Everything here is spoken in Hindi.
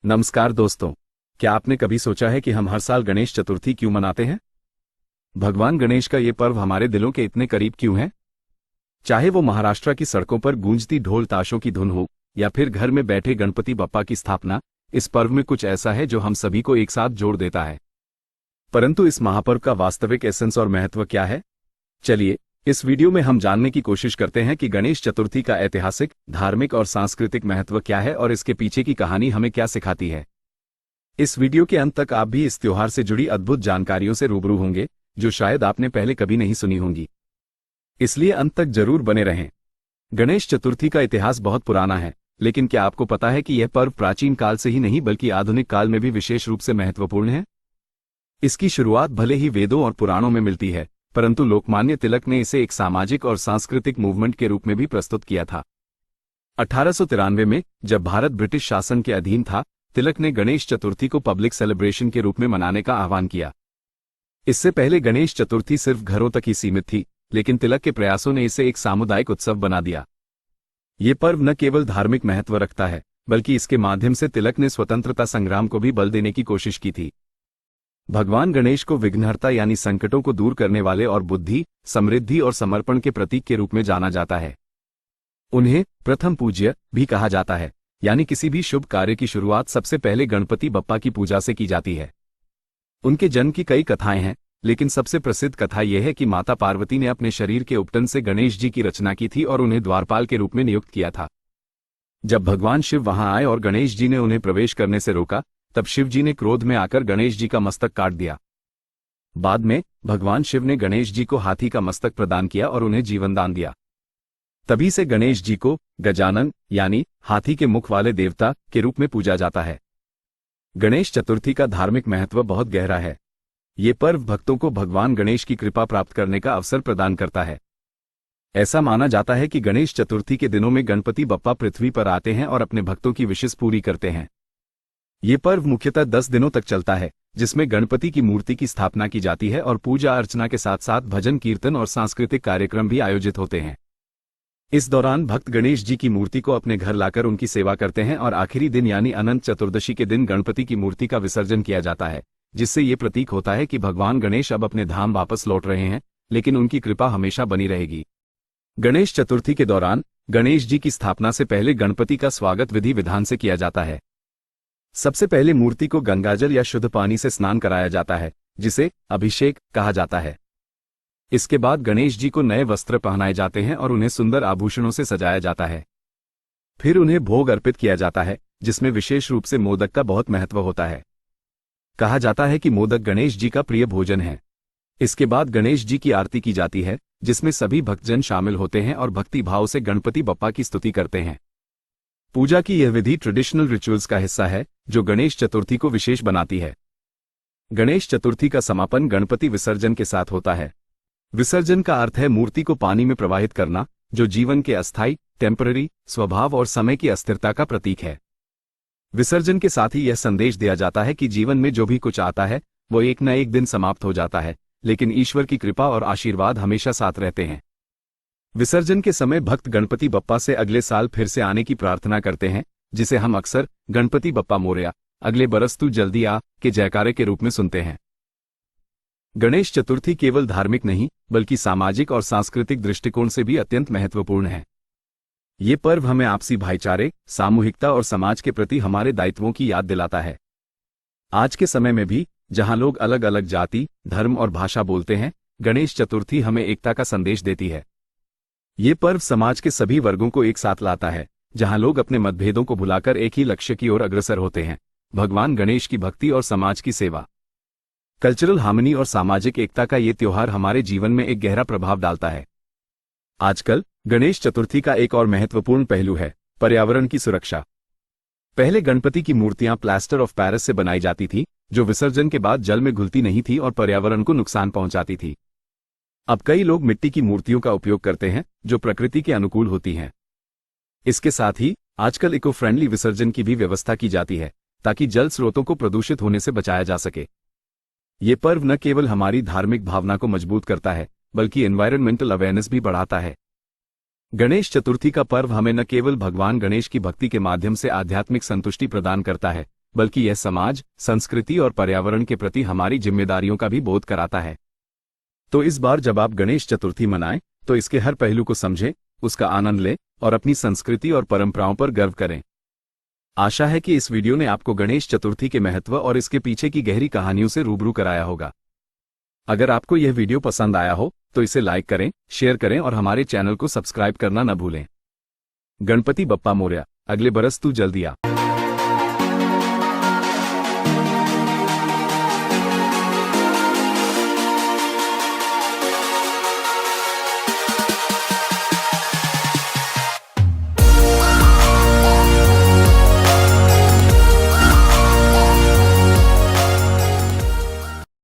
नमस्कार दोस्तों। क्या आपने कभी सोचा है कि हम हर साल गणेश चतुर्थी क्यों मनाते हैं? भगवान गणेश का ये पर्व हमारे दिलों के इतने करीब क्यों है? चाहे वो महाराष्ट्र की सड़कों पर गूंजती ढोल ताशों की धुन हो या फिर घर में बैठे गणपति बप्पा की स्थापना, इस पर्व में कुछ ऐसा है जो हम सभी को एक साथ जोड़ देता है। परंतु इस महापर्व का वास्तविक एसेंस और महत्व क्या है? चलिए इस वीडियो में हम जानने की कोशिश करते हैं कि गणेश चतुर्थी का ऐतिहासिक, धार्मिक और सांस्कृतिक महत्व क्या है और इसके पीछे की कहानी हमें क्या सिखाती है। इस वीडियो के अंत तक आप भी इस त्योहार से जुड़ी अद्भुत जानकारियों से रूबरू होंगे जो शायद आपने पहले कभी नहीं सुनी होंगी, इसलिए अंत तक जरूर बने रहें। गणेश चतुर्थी का इतिहास बहुत पुराना है, लेकिन क्या आपको पता है कि यह पर्व प्राचीन काल से ही नहीं बल्कि आधुनिक काल में भी विशेष रूप से महत्वपूर्ण है? इसकी शुरुआत भले ही वेदों और पुराणों में मिलती है, परंतु लोकमान्य तिलक ने इसे एक सामाजिक और सांस्कृतिक मूवमेंट के रूप में भी प्रस्तुत किया था। 1893 में जब भारत ब्रिटिश शासन के अधीन था, तिलक ने गणेश चतुर्थी को पब्लिक सेलिब्रेशन के रूप में मनाने का आह्वान किया। इससे पहले गणेश चतुर्थी सिर्फ घरों तक ही सीमित थी, लेकिन तिलक के प्रयासों ने इसे एक सामुदायिक उत्सव बना दिया। ये पर्व न केवल धार्मिक महत्व रखता है, बल्कि इसके माध्यम से तिलक ने स्वतंत्रता संग्राम को भी बल देने की कोशिश की थी। भगवान गणेश को विघ्नहर्ता यानी संकटों को दूर करने वाले और बुद्धि, समृद्धि और समर्पण के प्रतीक के रूप में जाना जाता है। उन्हें प्रथम पूज्य भी कहा जाता है, यानी किसी भी शुभ कार्य की शुरुआत सबसे पहले गणपति बप्पा की पूजा से की जाती है। उनके जन्म की कई कथाएं हैं, लेकिन सबसे प्रसिद्ध कथा यह है कि माता पार्वती ने अपने शरीर के उपटन से गणेश जी की रचना की थी और उन्हें द्वारपाल के रूप में नियुक्त किया था। जब भगवान शिव वहां आए और गणेश जी ने उन्हें प्रवेश करने से रोका, तब शिव जी ने क्रोध में आकर गणेश जी का मस्तक काट दिया। बाद में भगवान शिव ने गणेश जी को हाथी का मस्तक प्रदान किया और उन्हें जीवनदान दिया। तभी से गणेश जी को गजानन यानी हाथी के मुख वाले देवता के रूप में पूजा जाता है। गणेश चतुर्थी का धार्मिक महत्व बहुत गहरा है। ये पर्व भक्तों को भगवान गणेश की कृपा प्राप्त करने का अवसर प्रदान करता है। ऐसा माना जाता है कि गणेश चतुर्थी के दिनों में गणपति बप्पा पृथ्वी पर आते हैं और अपने भक्तों की विशेष पूरी करते हैं। ये पर्व मुख्यतः 10 दिनों तक चलता है, जिसमें गणपति की मूर्ति की स्थापना की जाती है और पूजा अर्चना के साथ साथ भजन कीर्तन और सांस्कृतिक कार्यक्रम भी आयोजित होते हैं। इस दौरान भक्त गणेश जी की मूर्ति को अपने घर लाकर उनकी सेवा करते हैं और आखिरी दिन यानी अनंत चतुर्दशी के दिन गणपति की मूर्ति का विसर्जन किया जाता है, जिससे ये प्रतीक होता है कि भगवान गणेश अब अपने धाम वापस लौट रहे हैं, लेकिन उनकी कृपा हमेशा बनी रहेगी। गणेश चतुर्थी के दौरान गणेश जी की स्थापना से पहले गणपति का स्वागत विधि विधान से किया जाता है। सबसे पहले मूर्ति को गंगाजल या शुद्ध पानी से स्नान कराया जाता है, जिसे अभिषेक कहा जाता है। इसके बाद गणेश जी को नए वस्त्र पहनाए जाते हैं और उन्हें सुंदर आभूषणों से सजाया जाता है। फिर उन्हें भोग अर्पित किया जाता है, जिसमें विशेष रूप से मोदक का बहुत महत्व होता है। कहा जाता है कि मोदक गणेश जी का प्रिय भोजन है। इसके बाद गणेश जी की आरती की जाती है, जिसमें सभी भक्तजन शामिल होते हैं और भक्ति भाव से गणपति बप्पा की स्तुति करते हैं। पूजा की यह विधि ट्रेडिशनल रिचुअल्स का हिस्सा है, जो गणेश चतुर्थी को विशेष बनाती है। गणेश चतुर्थी का समापन गणपति विसर्जन के साथ होता है। विसर्जन का अर्थ है मूर्ति को पानी में प्रवाहित करना, जो जीवन के अस्थायी, टेम्पररी स्वभाव और समय की अस्थिरता का प्रतीक है। विसर्जन के साथ ही यह संदेश दिया जाता है कि जीवन में जो भी कुछ आता है वो एक न एक दिन समाप्त हो जाता है, लेकिन ईश्वर की कृपा और आशीर्वाद हमेशा साथ रहते हैं। विसर्जन के समय भक्त गणपति बप्पा से अगले साल फिर से आने की प्रार्थना करते हैं, जिसे हम अक्सर गणपति बप्पा मोरया, अगले बरस तू जल्दी आ के जयकारे के रूप में सुनते हैं। गणेश चतुर्थी केवल धार्मिक नहीं बल्कि सामाजिक और सांस्कृतिक दृष्टिकोण से भी अत्यंत महत्वपूर्ण है। ये पर्व हमें आपसी भाईचारे, सामूहिकता और समाज के प्रति हमारे दायित्वों की याद दिलाता है। आज के समय में भी, जहां लोग अलग अलग जाति, धर्म और भाषा बोलते हैं, गणेश चतुर्थी हमें एकता का संदेश देती है। ये पर्व समाज के सभी वर्गों को एक साथ लाता है, जहां लोग अपने मतभेदों को भुलाकर एक ही लक्ष्य की ओर अग्रसर होते हैं, भगवान गणेश की भक्ति और समाज की सेवा। कल्चरल हार्मनी और सामाजिक एकता का ये त्योहार हमारे जीवन में एक गहरा प्रभाव डालता है। आजकल गणेश चतुर्थी का एक और महत्वपूर्ण पहलू है पर्यावरण की सुरक्षा। पहले गणपति की मूर्तियां प्लास्टर ऑफ पेरिस से बनाई जाती थी, जो विसर्जन के बाद जल में घुलती नहीं थी और पर्यावरण को नुकसान पहुंचाती थी। अब कई लोग मिट्टी की मूर्तियों का उपयोग करते हैं, जो प्रकृति के अनुकूल होती हैं। इसके साथ ही आजकल इको फ्रेंडली विसर्जन की भी व्यवस्था की जाती है, ताकि जल स्रोतों को प्रदूषित होने से बचाया जा सके। ये पर्व न केवल हमारी धार्मिक भावना को मजबूत करता है, बल्कि एनवायरमेंटल अवेयरनेस भी बढ़ाता है। गणेश चतुर्थी का पर्व हमें न केवल भगवान गणेश की भक्ति के माध्यम से आध्यात्मिक संतुष्टि प्रदान करता है, बल्कि यह समाज, संस्कृति और पर्यावरण के प्रति हमारी जिम्मेदारियों का भी बोध कराता है। तो इस बार जब आप गणेश चतुर्थी मनाएं, तो इसके हर पहलू को समझें, उसका आनंद लें और अपनी संस्कृति और परंपराओं पर गर्व करें। आशा है कि इस वीडियो ने आपको गणेश चतुर्थी के महत्व और इसके पीछे की गहरी कहानियों से रूबरू कराया होगा। अगर आपको यह वीडियो पसंद आया हो तो इसे लाइक करें, शेयर करें और हमारे चैनल को सब्सक्राइब करना न भूलें। गणपति बप्पा मोरया, अगले बरस तू जल्दी आ।